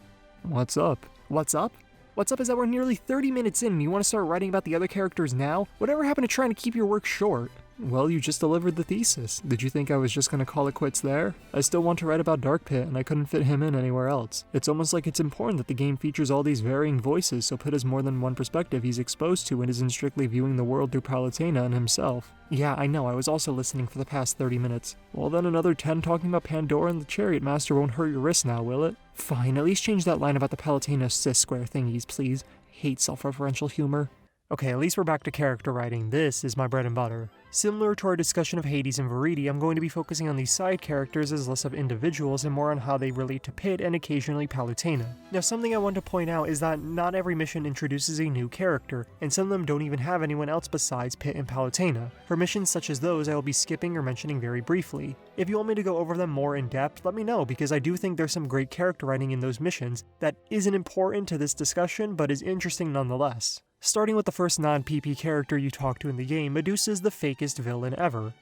What's up? What's up? What's up is that we're nearly 30 minutes in and you want to start writing about the other characters now? Whatever happened to trying to keep your work short? Well, you just delivered the thesis. Did you think I was just gonna call it quits there? I still want to write about Dark Pit, and I couldn't fit him in anywhere else. It's almost like it's important that the game features all these varying voices, so Pit has more than one perspective he's exposed to and isn't strictly viewing the world through Palutena and himself. Yeah, I know, I was also listening for the past 30 minutes. Well then another 10 talking about Pandora and the Chariot Master won't hurt your wrist now, will it? Fine, at least change that line about the Palutena cis square thingies, please. Hate self-referential humor. Okay, at least we're back to character writing. This is my bread and butter. Similar to our discussion of Hades and Veridi, I'm going to be focusing on these side characters as less of individuals and more on how they relate to Pit and occasionally Palutena. Now, something I want to point out is that not every mission introduces a new character, and some of them don't even have anyone else besides Pit and Palutena. For missions such as those, I will be skipping or mentioning very briefly. If you want me to go over them more in depth, let me know, because I do think there's some great character writing in those missions that isn't important to this discussion, but is interesting nonetheless. Starting with the first non-PP character you talk to in the game, Medusa is the fakest villain ever.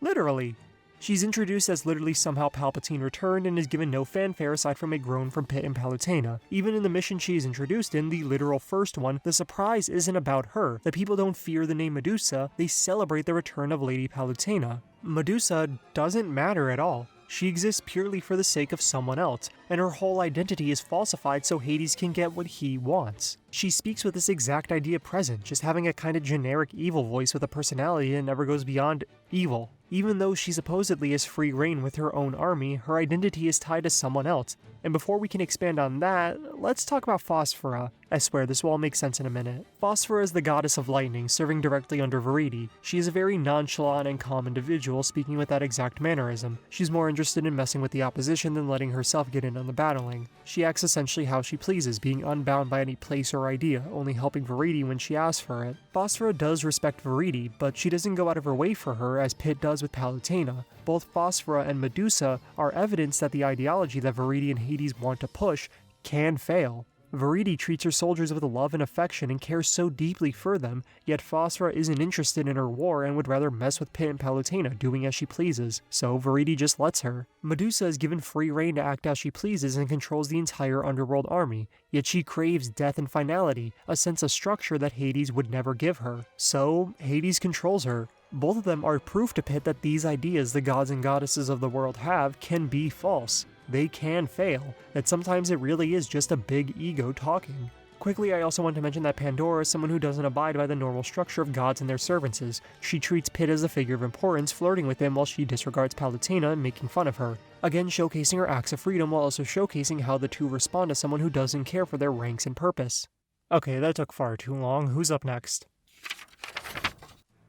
Literally. She's introduced as literally somehow Palpatine returned and is given no fanfare aside from a groan from Pit and Palutena. Even in the mission she is introduced in, the literal first one, the surprise isn't about her. The people don't fear the name Medusa, they celebrate the return of Lady Palutena. Medusa doesn't matter at all. She exists purely for the sake of someone else, and her whole identity is falsified so Hades can get what he wants. She speaks with this exact idea present, just having a kind of generic evil voice with a personality that never goes beyond evil. Even though she supposedly has free reign with her own army, her identity is tied to someone else. And before we can expand on that, let's talk about Phosphora. I swear this will all make sense in a minute. Phosphora is the goddess of lightning, serving directly under Veridi. She is a very nonchalant and calm individual, speaking with that exact mannerism. She's more interested in messing with the opposition than letting herself get in on the battling. She acts essentially how she pleases, being unbound by any place or idea, only helping Veridi when she asks for it. Phosphora does respect Veridi, but she doesn't go out of her way for her as Pit does with Palutena. Both Phosphora and Medusa are evidence that the ideology that Veridi and Hades want to push can fail. Viridi treats her soldiers with love and affection and cares so deeply for them, yet Phosphora isn't interested in her war and would rather mess with Pit and Palutena, doing as she pleases, so Viridi just lets her. Medusa is given free rein to act as she pleases and controls the entire underworld army, yet she craves death and finality, a sense of structure that Hades would never give her. So, Hades controls her. Both of them are proof to Pit that these ideas the gods and goddesses of the world have can be false. They can fail, that sometimes it really is just a big ego talking. Quickly, I also want to mention that Pandora is someone who doesn't abide by the normal structure of gods and their servants. She treats Pit as a figure of importance, flirting with him while she disregards Palutena and making fun of her. Again, showcasing her acts of freedom while also showcasing how the two respond to someone who doesn't care for their ranks and purpose. Okay, that took far too long. Who's up next?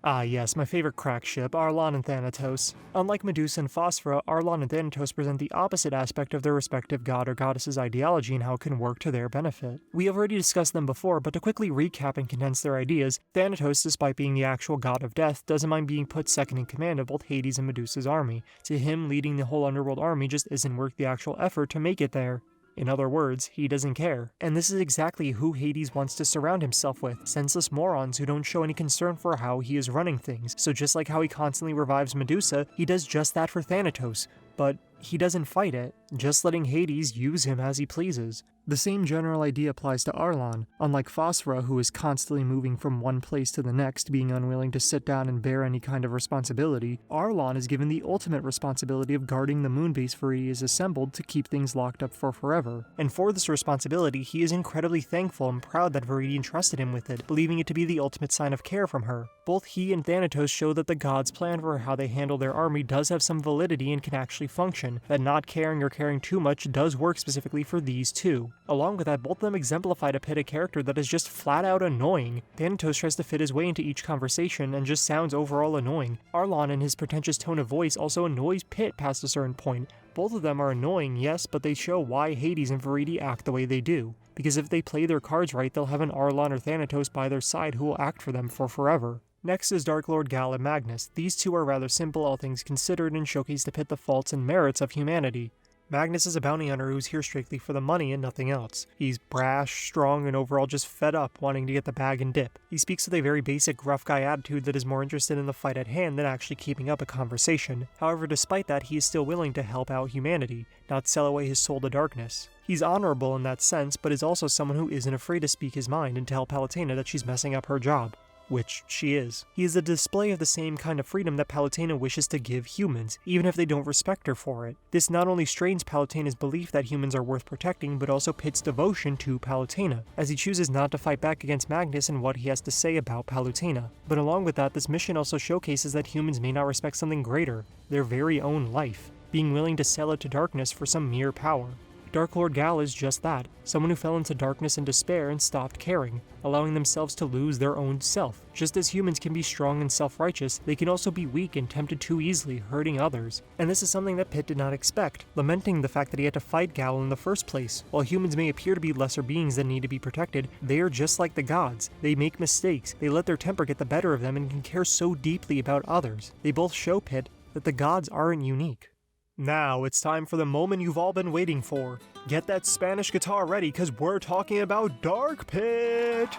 Ah yes, my favorite crack ship, Arlon and Thanatos. Unlike Medusa and Phosphora, Arlon and Thanatos present the opposite aspect of their respective god or goddess's ideology and how it can work to their benefit. We have already discussed them before, but to quickly recap and condense their ideas, Thanatos, despite being the actual god of death, doesn't mind being put second in command of both Hades and Medusa's army. To him, leading the whole underworld army just isn't worth the actual effort to make it there. In other words, he doesn't care. And this is exactly who Hades wants to surround himself with, senseless morons who don't show any concern for how he is running things. So just like how he constantly revives Medusa, he does just that for Thanatos, but he doesn't fight it, just letting Hades use him as he pleases. The same general idea applies to Arlon. Unlike Phosphora, who is constantly moving from one place to the next, being unwilling to sit down and bear any kind of responsibility, Arlon is given the ultimate responsibility of guarding the moonbase Viridi is assembled to keep things locked up for forever. And for this responsibility, he is incredibly thankful and proud that Viridi entrusted him with it, believing it to be the ultimate sign of care from her. Both he and Thanatos show that the gods' plan for how they handle their army does have some validity and can actually function, that not caring or caring too much does work specifically for these two. Along with that, both of them exemplify to Pit a character that is just flat out annoying. Thanatos tries to fit his way into each conversation and just sounds overall annoying. Arlon in his pretentious tone of voice also annoys Pit past a certain point. Both of them are annoying, yes, but they show why Hades and Viridi act the way they do. Because if they play their cards right, they'll have an Arlon or Thanatos by their side who will act for them for forever. Next is Dark Lord Gal and Magnus. These two are rather simple, all things considered, and showcase to Pit the faults and merits of humanity. Magnus is a bounty hunter who's here strictly for the money and nothing else. He's brash, strong, and overall just fed up, wanting to get the bag and dip. He speaks with a very basic rough guy attitude that is more interested in the fight at hand than actually keeping up a conversation. However, despite that, he is still willing to help out humanity, not sell away his soul to darkness. He's honorable in that sense, but is also someone who isn't afraid to speak his mind and tell Palutena that she's messing up her job. Which she is. He is a display of the same kind of freedom that Palutena wishes to give humans, even if they don't respect her for it. This not only strains Palutena's belief that humans are worth protecting, but also Pit's devotion to Palutena, as he chooses not to fight back against Magnus and what he has to say about Palutena. But along with that, this mission also showcases that humans may not respect something greater, their very own life, being willing to sell it to darkness for some mere power. Dark Lord Gal is just that, someone who fell into darkness and despair and stopped caring, allowing themselves to lose their own self. Just as humans can be strong and self-righteous, they can also be weak and tempted too easily, hurting others. And this is something that Pit did not expect, lamenting the fact that he had to fight Gal in the first place. While humans may appear to be lesser beings that need to be protected, they are just like the gods. They make mistakes, they let their temper get the better of them and can care so deeply about others. They both show Pit that the gods aren't unique. Now it's time for the moment you've all been waiting for. Get that Spanish guitar ready, cause we're talking about Dark Pit!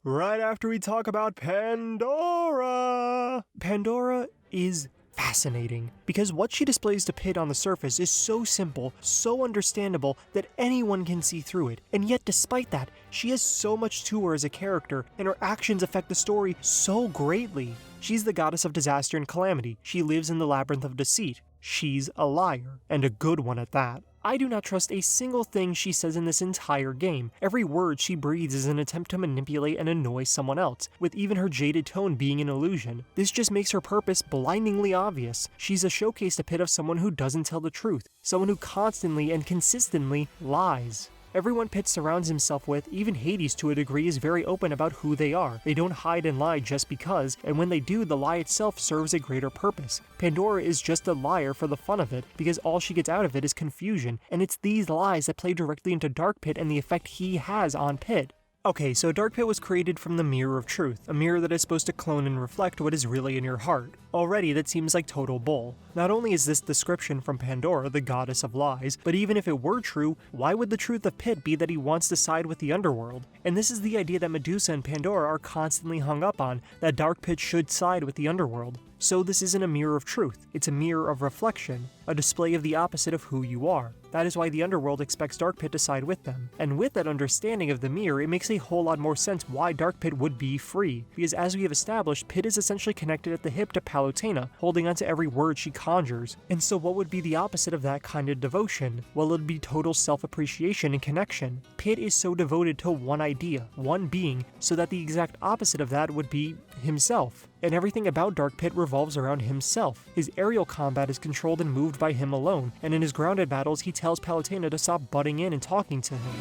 Right after we talk about Pandora! Pandora is fascinating, because what she displays to Pit on the surface is so simple, so understandable, that anyone can see through it. And yet despite that, she has so much to her as a character, and her actions affect the story so greatly. She's the goddess of disaster and calamity. She lives in the labyrinth of deceit. She's a liar, and a good one at that. I do not trust a single thing she says in this entire game. Every word she breathes is an attempt to manipulate and annoy someone else, with even her jaded tone being an illusion. This just makes her purpose blindingly obvious. She's a showcase to Pit of someone who doesn't tell the truth, someone who constantly and consistently lies. Everyone Pit surrounds himself with, even Hades to a degree, is very open about who they are. They don't hide and lie just because, and when they do, the lie itself serves a greater purpose. Pandora is just a liar for the fun of it, because all she gets out of it is confusion, and it's these lies that play directly into Dark Pit and the effect he has on Pit. Okay, so Dark Pit was created from the Mirror of Truth, a mirror that is supposed to clone and reflect what is really in your heart. Already, that seems like total bull. Not only is this description from Pandora, the goddess of lies, but even if it were true, why would the truth of Pit be that he wants to side with the underworld? And this is the idea that Medusa and Pandora are constantly hung up on, that Dark Pit should side with the underworld. So this isn't a mirror of truth, it's a mirror of reflection, a display of the opposite of who you are. That is why the underworld expects Dark Pit to side with them. And with that understanding of the mirror, it makes a whole lot more sense why Dark Pit would be free. Because as we have established, Pit is essentially connected at the hip to Palutena, holding onto every word she conjures. And so what would be the opposite of that kind of devotion? Well, it would be total self-appreciation and connection. Pit is so devoted to one idea, one being, so that the exact opposite of that would be himself. And everything about Dark Pit revolves around himself. His aerial combat is controlled and moved by him alone, and in his grounded battles he tells Palutena to stop butting in and talking to him.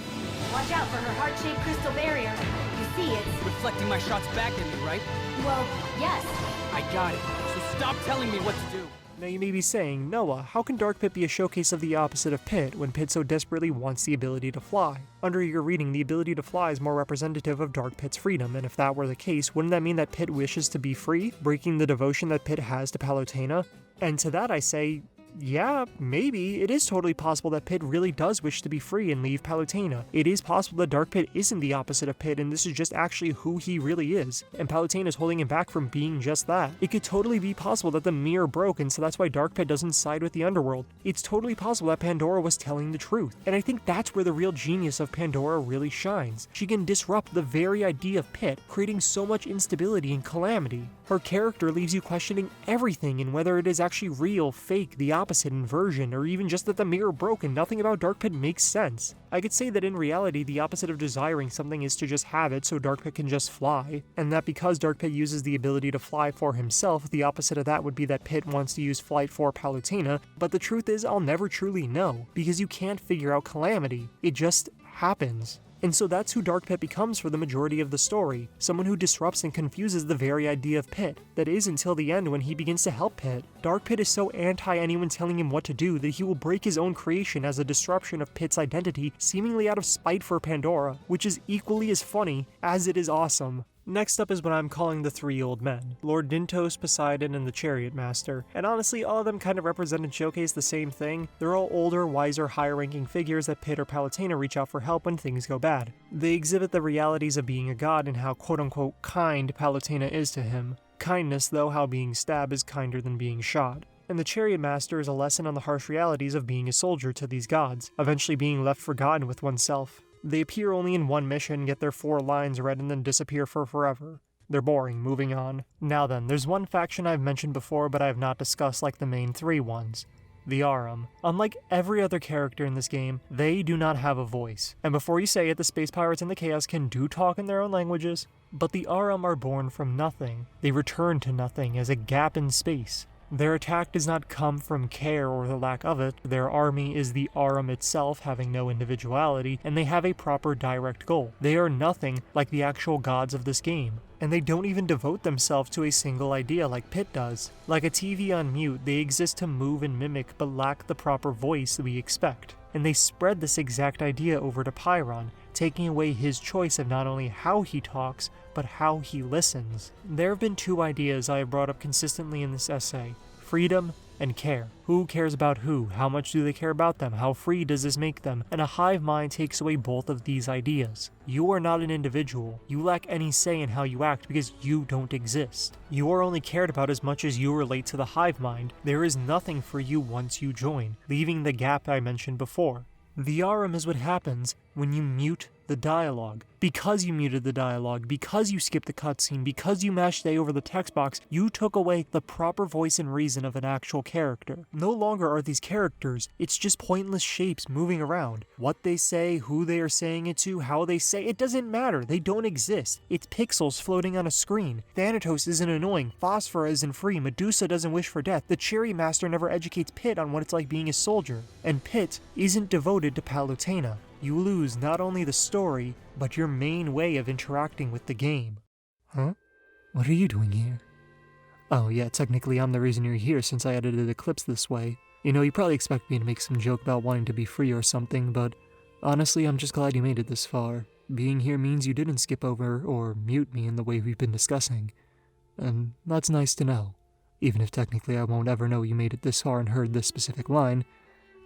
Watch out for her heart-shaped crystal barrier. You see, it's... Reflecting my shots back at me, right? well, yes. I got it. So stop telling me what to do. Now you may be saying, Noah, how can Dark Pit be a showcase of the opposite of Pit when Pit so desperately wants the ability to fly? Under your reading, the ability to fly is more representative of Dark Pit's freedom, and if that were the case, wouldn't that mean that Pit wishes to be free, breaking the devotion that Pit has to Palutena? And to that I say, yeah, maybe. It is totally possible that Pit really does wish to be free and leave Palutena. It is possible that Dark Pit isn't the opposite of Pit and this is just actually who he really is, and Palutena is holding him back from being just that. It could totally be possible that the mirror broke and so that's why Dark Pit doesn't side with the underworld. It's totally possible that Pandora was telling the truth, and I think that's where the real genius of Pandora really shines. She can disrupt the very idea of Pit, creating so much instability and calamity. Her character leaves you questioning everything and whether it is actually real, fake, the opposite, inversion, or even just that the mirror broke and nothing about Dark Pit makes sense. I could say that in reality the opposite of desiring something is to just have it so Dark Pit can just fly, and that because Dark Pit uses the ability to fly for himself, the opposite of that would be that Pit wants to use flight for Palutena, but the truth is I'll never truly know, because you can't figure out calamity. It just happens. And so that's who Dark Pit becomes for the majority of the story, someone who disrupts and confuses the very idea of Pit. That is until the end when he begins to help Pit. Dark Pit is so anti anyone telling him what to do that he will break his own creation as a disruption of Pit's identity, seemingly out of spite for Pandora, which is equally as funny as it is awesome. Next up is what I'm calling the three old men, Lord Dintos, Poseidon, and the Chariot Master. And honestly, all of them kind of represent and showcase the same thing. They're all older, wiser, higher-ranking figures that Pit or Palutena reach out for help when things go bad. They exhibit the realities of being a god and how quote-unquote kind Palutena is to him. Kindness, though, how being stabbed is kinder than being shot. And the Chariot Master is a lesson on the harsh realities of being a soldier to these gods, eventually being left forgotten with oneself. They appear only in one mission, get their 4 lines read, and then disappear for forever. They're boring, moving on. Now then, there's one faction I've mentioned before but I have not discussed like the main 3 ones. The Arum. Unlike every other character in this game, they do not have a voice. And before you say it, the Space Pirates and the Chaoskin do talk in their own languages, but the Arum are born from nothing. They return to nothing as a gap in space. Their attack does not come from care or the lack of it, their army is the Arum itself having no individuality, and they have a proper direct goal. They are nothing like the actual gods of this game, and they don't even devote themselves to a single idea like Pit does. Like a TV on mute, they exist to move and mimic but lack the proper voice we expect. And they spread this exact idea over to Pyron, taking away his choice of not only how he talks, but how he listens. There have been 2 ideas I have brought up consistently in this essay: freedom and care. Who cares about who? How much do they care about them? How free does this make them? And a hive mind takes away both of these ideas. You are not an individual. You lack any say in how you act because you don't exist. You are only cared about as much as you relate to the hive mind. There is nothing for you once you join, leaving the gap I mentioned before. The Arum is what happens when you mute the dialogue. Because you muted the dialogue, because you skipped the cutscene, because you mashed A over the text box, you took away the proper voice and reason of an actual character. No longer are these characters, it's just pointless shapes moving around. What they say, who they are saying it to, how they say it doesn't matter, they don't exist. It's pixels floating on a screen. Thanatos isn't annoying, Phosphora isn't free, Medusa doesn't wish for death, the Chariot Master never educates Pit on what it's like being a soldier, and Pit isn't devoted to Palutena. You lose not only the story, but your main way of interacting with the game. Huh? What are you doing here? Oh yeah, technically I'm the reason you're here since I edited the clips this way. You know, you probably expect me to make some joke about wanting to be free or something, but honestly I'm just glad you made it this far. being here means you didn't skip over or mute me in the way we've been discussing. And that's nice to know, even if technically I won't ever know you made it this far and heard this specific line.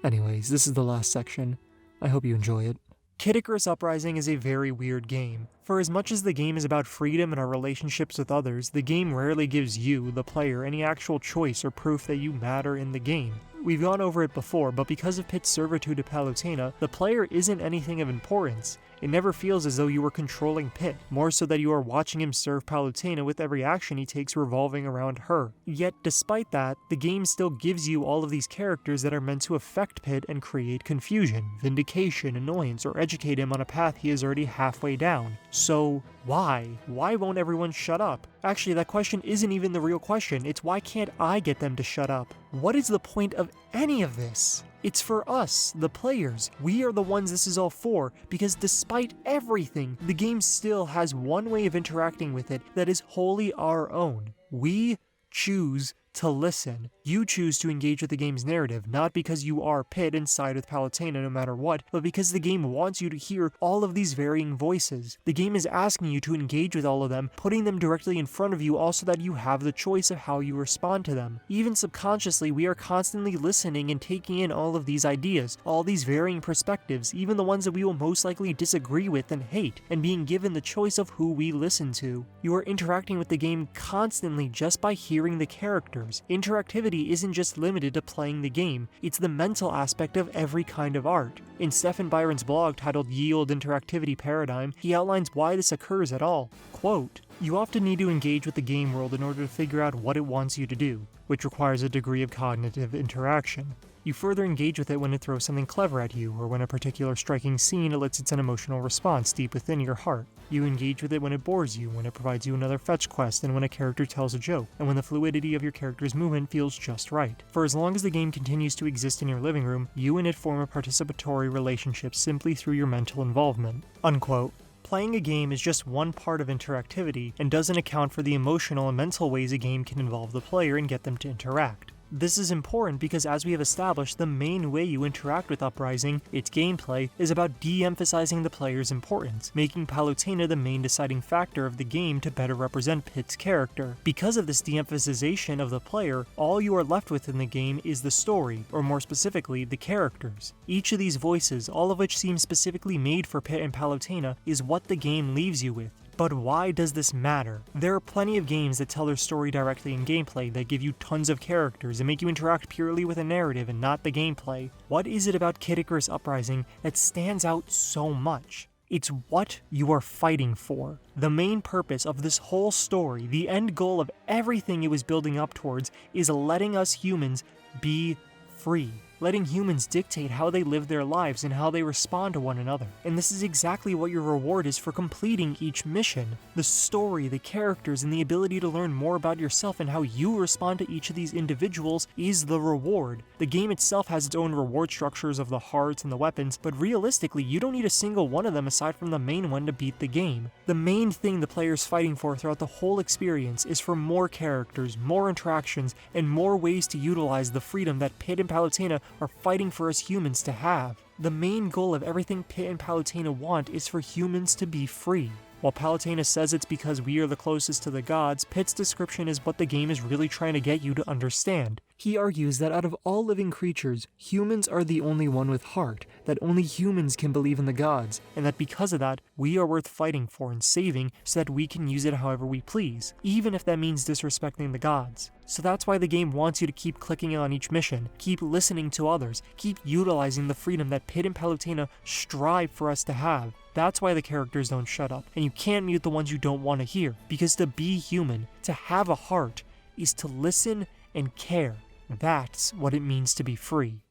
Anyways, this is the last section. I hope you enjoy it. Icarus Uprising is a very weird game. For as much as the game is about freedom and our relationships with others, the game rarely gives you, the player, any actual choice or proof that you matter in the game. We've gone over it before, but because of Pitt's servitude to Palutena, the player isn't anything of importance. It never feels as though you are controlling Pitt, more so that you are watching him serve Palutena with every action he takes revolving around her. Yet, despite that, the game still gives you all of these characters that are meant to affect Pitt and create confusion, vindication, annoyance, or educate him on a path he is already halfway down. So, why? Why won't everyone shut up? Actually, that question isn't even the real question, it's why can't I get them to shut up? What is the point of any of this? It's for us, the players. We are the ones this is all for, because despite everything, the game still has one way of interacting with it that is wholly our own. We choose to listen. You choose to engage with the game's narrative, not because you are Pitt and side with Palutena no matter what, but because the game wants you to hear all of these varying voices. The game is asking you to engage with all of them, putting them directly in front of you also that you have the choice of how you respond to them. Even subconsciously, we are constantly listening and taking in all of these ideas, all these varying perspectives, even the ones that we will most likely disagree with and hate, and being given the choice of who we listen to. You are interacting with the game constantly just by hearing the characters. Interactivity isn't just limited to playing the game, it's the mental aspect of every kind of art. In Stephen Byron's blog titled Ye Olde Interactivity Paradigm, he outlines why this occurs at all. Quote, "You often need to engage with the game world in order to figure out what it wants you to do, which requires a degree of cognitive interaction. You further engage with it when it throws something clever at you, or when a particular striking scene elicits an emotional response deep within your heart. You engage with it when it bores you, when it provides you another fetch quest, and when a character tells a joke, and when the fluidity of your character's movement feels just right. For as long as the game continues to exist in your living room, you and it form a participatory relationship simply through your mental involvement." Unquote. Playing a game is just one part of interactivity, and doesn't account for the emotional and mental ways a game can involve the player and get them to interact. This is important because, as we have established, the main way you interact with Uprising, its gameplay, is about de-emphasizing the player's importance, making Palutena the main deciding factor of the game to better represent Pitt's character. Because of this de-emphasization of the player, all you are left with in the game is the story, or more specifically, the characters. Each of these voices, all of which seem specifically made for Pitt and Palutena, is what the game leaves you with. But why does this matter? There are plenty of games that tell their story directly in gameplay, that give you tons of characters and make you interact purely with a narrative and not the gameplay. What is it about Icarus Uprising that stands out so much? It's what you are fighting for. The main purpose of this whole story, the end goal of everything it was building up towards, is letting us humans be free. Letting humans dictate how they live their lives and how they respond to one another. And this is exactly what your reward is for completing each mission. The story, the characters, and the ability to learn more about yourself and how you respond to each of these individuals is the reward. The game itself has its own reward structures of the hearts and the weapons, but realistically, you don't need a single one of them aside from the main one to beat the game. The main thing the player's fighting for throughout the whole experience is for more characters, more interactions, and more ways to utilize the freedom that Pitt and Palutena are fighting for us humans to have. The main goal of everything Pitt and Palutena want is for humans to be free. While Palutena says it's because we are the closest to the gods, Pitt's description is what the game is really trying to get you to understand. He argues that out of all living creatures, humans are the only one with heart, that only humans can believe in the gods, and that because of that, we are worth fighting for and saving so that we can use it however we please, even if that means disrespecting the gods. So that's why the game wants you to keep clicking on each mission, keep listening to others, keep utilizing the freedom that Pitt and Palutena strive for us to have. That's why the characters don't shut up, and you can't mute the ones you don't want to hear, because to be human, to have a heart, is to listen and care. That's what it means to be free.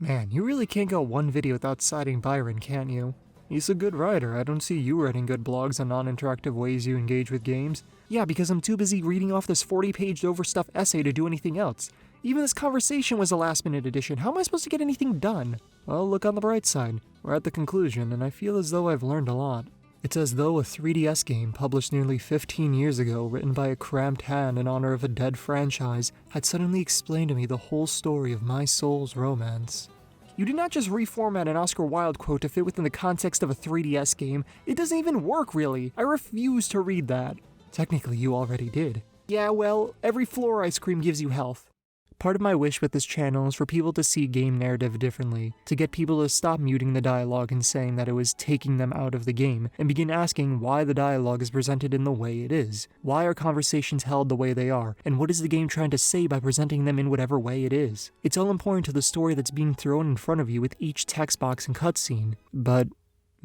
Man, you really can't go one video without citing Beiren, can't you? He's a good writer. I don't see you writing good blogs on non-interactive ways you engage with games. Yeah, because I'm too busy reading off this 40-page overstuffed essay to do anything else. Even this conversation was a last-minute addition. How am I supposed to get anything done? Well, look on the bright side. We're at the conclusion, and I feel as though I've learned a lot. It's as though a 3DS game published nearly 15 years ago, written by a cramped hand in honor of a dead franchise, had suddenly explained to me the whole story of my soul's romance. You did not just reformat an Oscar Wilde quote to fit within the context of a 3DS game. It doesn't even work, really. I refuse to read that. Technically, you already did. Yeah, well, every floor ice cream gives you health. Part of my wish with this channel is for people to see game narrative differently, to get people to stop muting the dialogue and saying that it was taking them out of the game, and begin asking why the dialogue is presented in the way it is. Why are conversations held the way they are, and what is the game trying to say by presenting them in whatever way it is? It's all important to the story that's being thrown in front of you with each text box and cutscene, but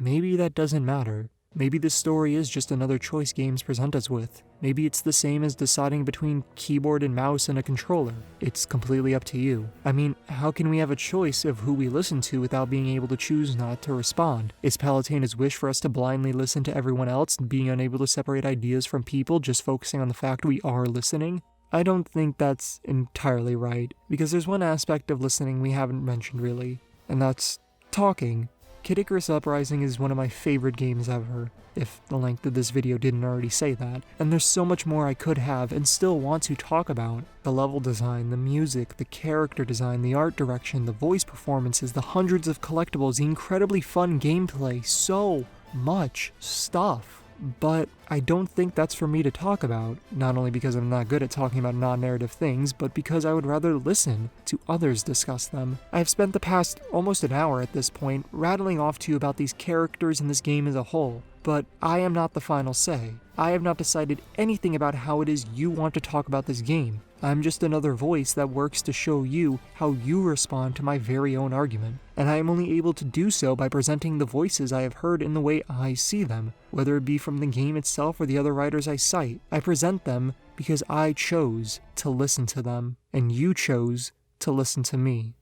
maybe that doesn't matter. Maybe this story is just another choice games present us with. Maybe it's the same as deciding between keyboard and mouse and a controller. It's completely up to you. I mean, how can we have a choice of who we listen to without being able to choose not to respond? Is Palutena's wish for us to blindly listen to everyone else, being unable to separate ideas from people, just focusing on the fact we are listening? I don't think that's entirely right, because there's one aspect of listening we haven't mentioned really, and that's talking. Icarus Uprising is one of my favorite games ever, if the length of this video didn't already say that, and there's so much more I could have and still want to talk about. The level design, the music, the character design, the art direction, the voice performances, the hundreds of collectibles, the incredibly fun gameplay, so much stuff. But I don't think that's for me to talk about, not only because I'm not good at talking about non-narrative things, but because I would rather listen to others discuss them. I've spent the past almost an hour at this point rattling off to you about these characters in this game as a whole, but I am not the final say. I have not decided anything about how it is you want to talk about this game. I'm just another voice that works to show you how you respond to my very own argument, and I am only able to do so by presenting the voices I have heard in the way I see them, whether it be from the game itself or the other writers I cite. I present them because I chose to listen to them, and you chose to listen to me.